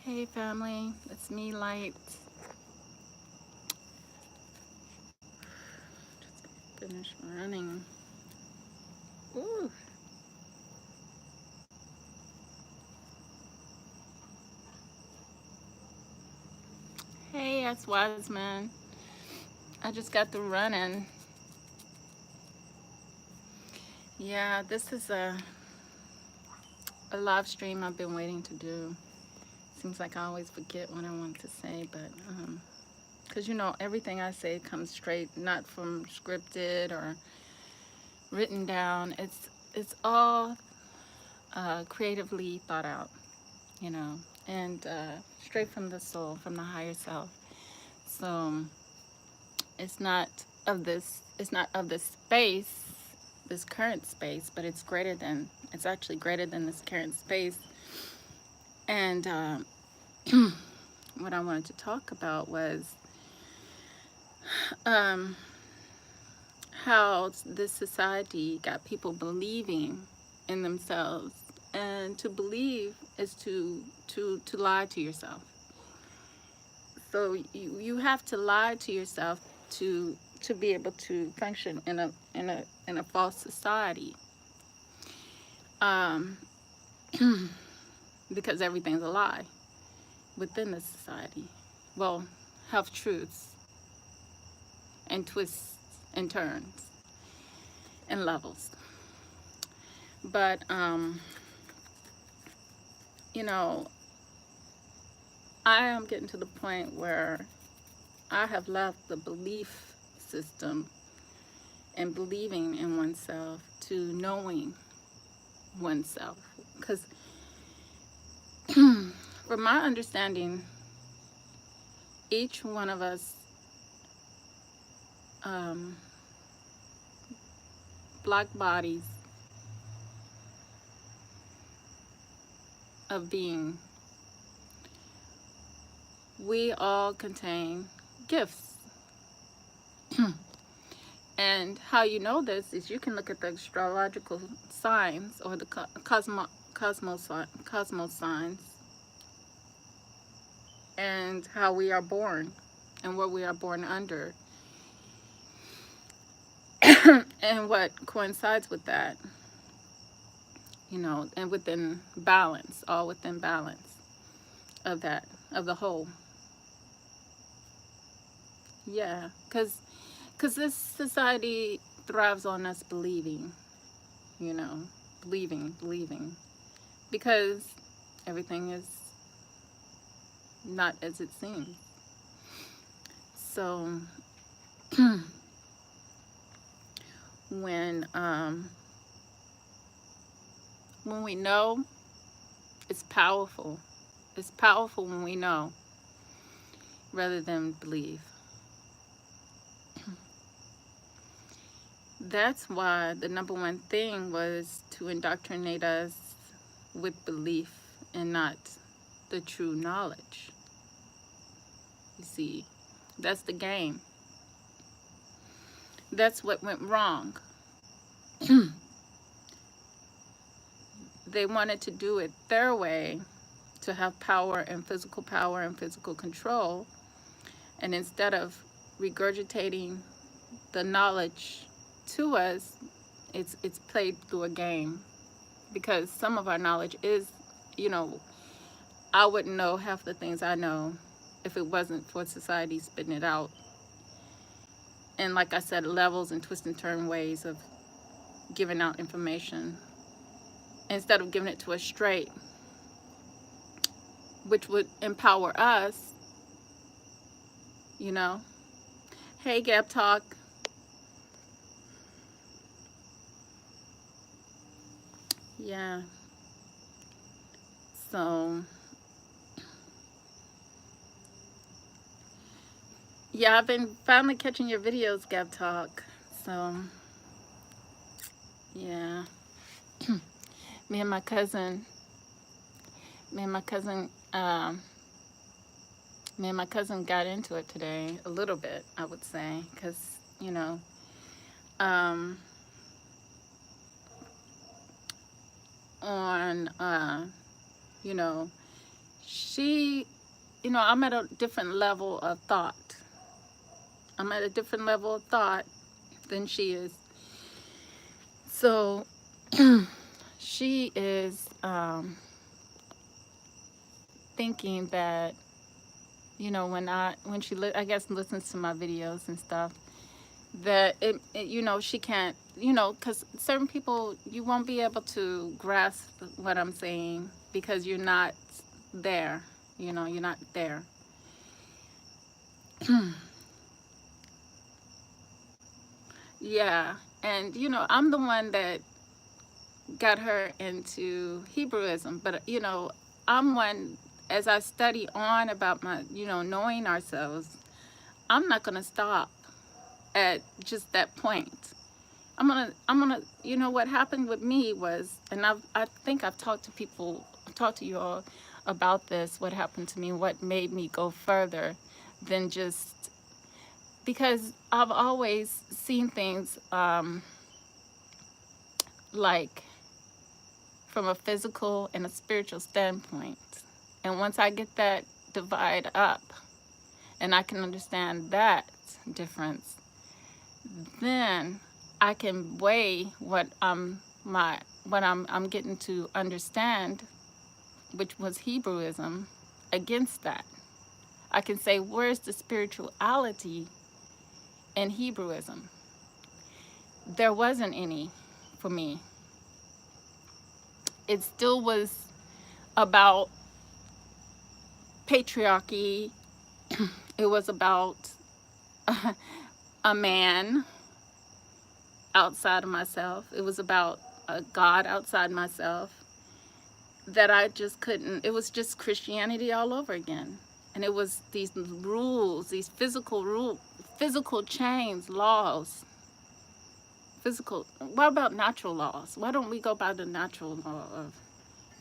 Hey family, it's me, Light. Just finished running. Ooh. Hey, that's Wiseman. I just got through running. Yeah, this is a live stream I've been waiting to do. Seems like I always forget what I want to say, but because everything I say comes straight, not from scripted or written down. It's all creatively thought out, you know, and straight from the soul, from the higher self. So it's not of this space, this current space, but it's actually greater than this current space. And what I wanted to talk about was um, how this society got people believing in themselves, and to believe is to lie to yourself. So you have to lie to yourself to be able to function in a false society, um, because everything's a lie within the society. Well, half truths and twists and turns and levels. But you know, I am getting to the point where I have left the belief system and believing in oneself to knowing oneself. Because from my understanding, each one of us um, black bodies of being, we all contain gifts. And how you know this is you can look at the astrological signs or the cosmos signs, and how we are born and what we are born under and what coincides with that, and within balance, all within balance of that, of the whole. Yeah, because this society thrives on us believing, you know, believing, because everything is not as it seems. So when when we know, it's powerful. It's powerful when we know rather than believe. That's why the number one thing was to indoctrinate us with belief and not the true knowledge. You see, that's the game. That's what went wrong. They wanted to do it their way, to have power and physical control. And instead of regurgitating the knowledge to us, it's played through a game. Because some of our knowledge is, you know, I wouldn't know half the things I know if it wasn't for society spitting it out. And like I said, levels and twist and turn ways of giving out information instead of giving it to us straight, which would empower us, you know. Hey, Gap Talk. Yeah. So, yeah, I've been finally catching your videos, Gap Talk. So, yeah. me and my cousin, me and my cousin, um, me and my cousin got into it today a little bit, I would say, because, um, on, you know, she, I'm at a different level of thought. I'm at a different level of thought than she is. So she is thinking that, when she I guess listens to my videos and stuff, that she can't, because certain people, you won't be able to grasp what I'm saying because you're not there. You're not there. Yeah. And I'm the one that got her into Hebrewism, but I'm one, as I study on about my, knowing ourselves, I'm not going to stop at just that point. I'm gonna what happened with me was, and I think I've talked to people, talked to you all about this, what happened to me, what made me go further than just, because I've always seen things like from a physical and a spiritual standpoint. And once I get that divide up and I can understand that difference, then I can weigh what I'm getting to understand, which was Hebrewism, against that. I can say, where's the spirituality in Hebrewism? There wasn't any for me. It still was about patriarchy. It was about a man outside of myself. It was about a God outside myself that I just couldn't. It was just Christianity all over again. And it was these rules, these physical chains, laws, physical. What about natural laws? Why don't we go by the natural law of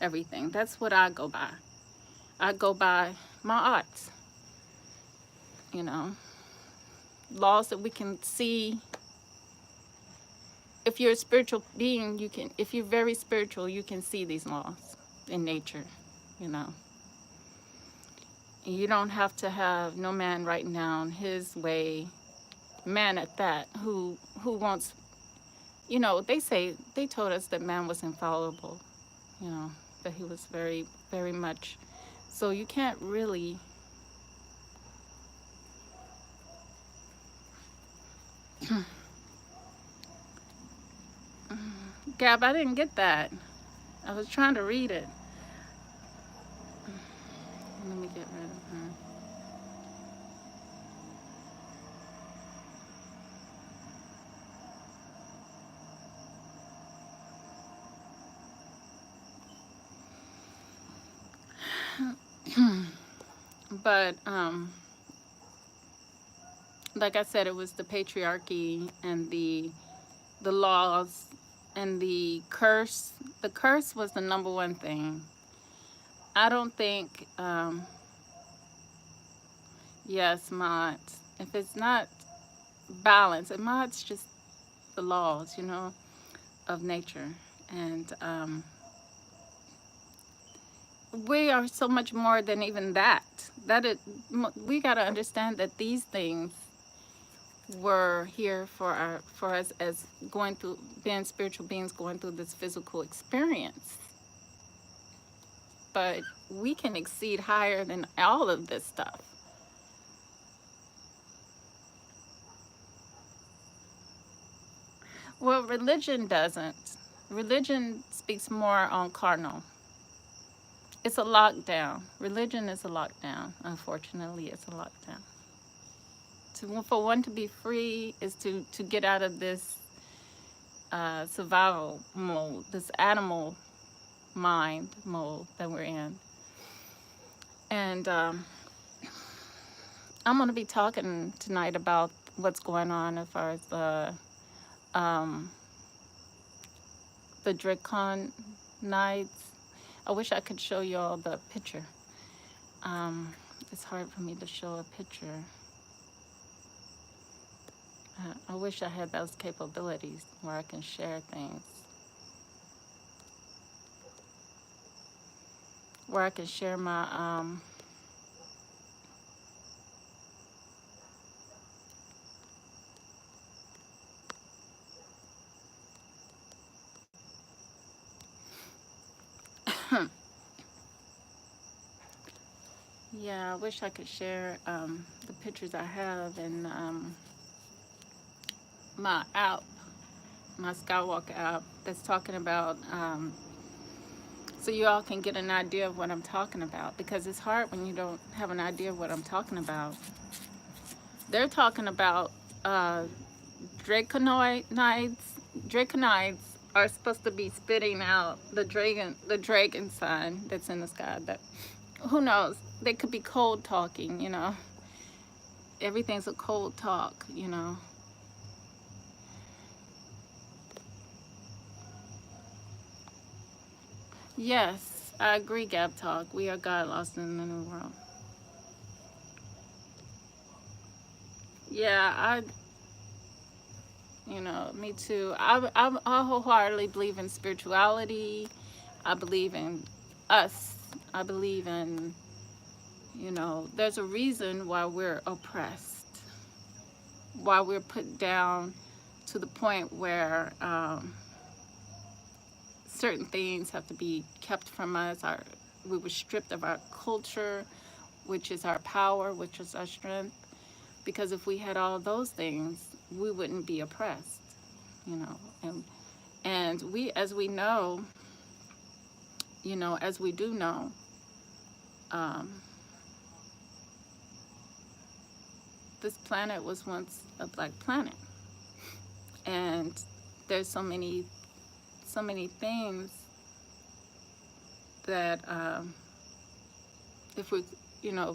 everything? That's what I go by. I go by my arts, you know, laws that we can see. If you're a spiritual being, if you're very spiritual, you can see these laws in nature, you know. You don't have to have no man writing down his way, man at that, who wants, they told us that man was infallible, that he was very, very much. So you can't really, Gab, I didn't get that. I was trying to read it. Let me get rid of her. But like I said, it was the patriarchy and the laws and the curse. The curse was the number one thing. I don't think, yes, mods. If it's not balance, and mods just the laws, of nature. And we are so much more than even that. We got to understand that these things were here for us as going through, being spiritual beings going through this physical experience. But we can exceed higher than all of this stuff. Well, religion doesn't. Religion speaks more on carnal. It's a lockdown. Religion is a lockdown. Unfortunately, it's a lockdown. For one to be free is to get out of this survival mode, this animal mind mode that we're in. And I'm going to be talking tonight about what's going on as far as the Dracon nights. I wish I could show you all the picture. It's hard for me to show a picture. I wish I had those capabilities where I can share things. where I can share my yeah, I wish I could share the pictures I have in my app, my Skywalker app, that's talking about, so you all can get an idea of what I'm talking about, because it's hard when you don't have an idea of what I'm talking about. They're talking about uh, draconides. Draconides are supposed to be spitting out the dragon sign that's in the sky. That, who knows? They could be cold talking. Everything's a cold talk. Yes, I agree, Gab Talk. We are God lost in the new world. Yeah, me too. I wholeheartedly believe in spirituality. I believe in us. I believe in, there's a reason why we're oppressed, why we're put down to the point where certain things have to be kept from us. We were stripped of our culture, which is our power, which is our strength. Because if we had all those things, we wouldn't be oppressed, you know. And we, as we know, as we do know, um, this planet was once a black planet, and there's so many things that if we,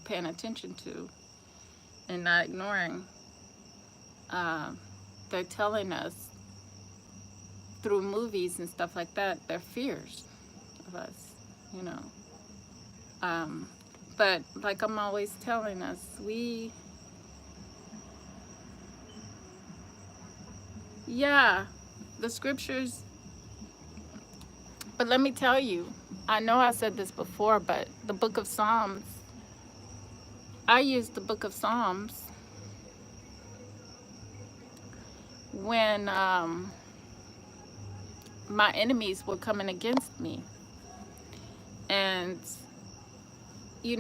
paying attention to and not ignoring, um, they're telling us through movies and stuff like that, their fears of us, you know. Um, but like I'm always telling us, yeah, the scriptures. But let me tell you, I know I said this before, but the book of Psalms, I used the book of Psalms when my enemies were coming against me. And,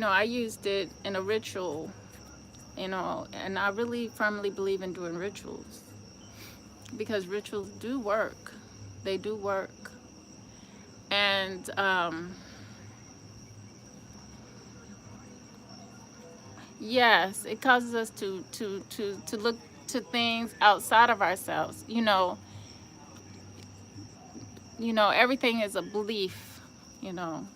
I used it in a ritual, and I really firmly believe in doing rituals because rituals do work. They do work. And yes, it causes us to look to things outside of ourselves. Everything is a belief, you know.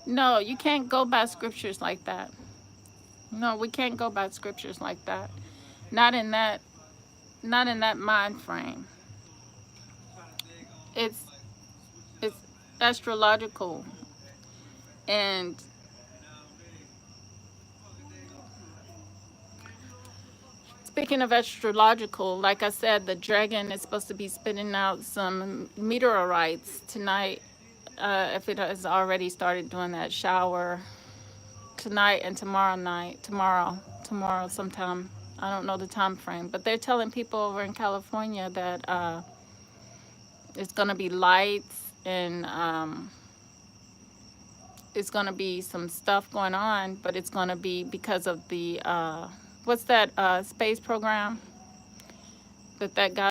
No, you can't go by scriptures like that. No, we can't go by scriptures like that. Not in that not in that mind frame. It's it's astrological. And speaking of astrological, like I said, the dragon is supposed to be spitting out some meteorites tonight. If it has already started doing that shower tonight and tomorrow night, tomorrow sometime. I don't know the time frame, but they're telling people over in California that it's gonna be lights and it's gonna be some stuff going on, but it's gonna be because of the what's that space program that guy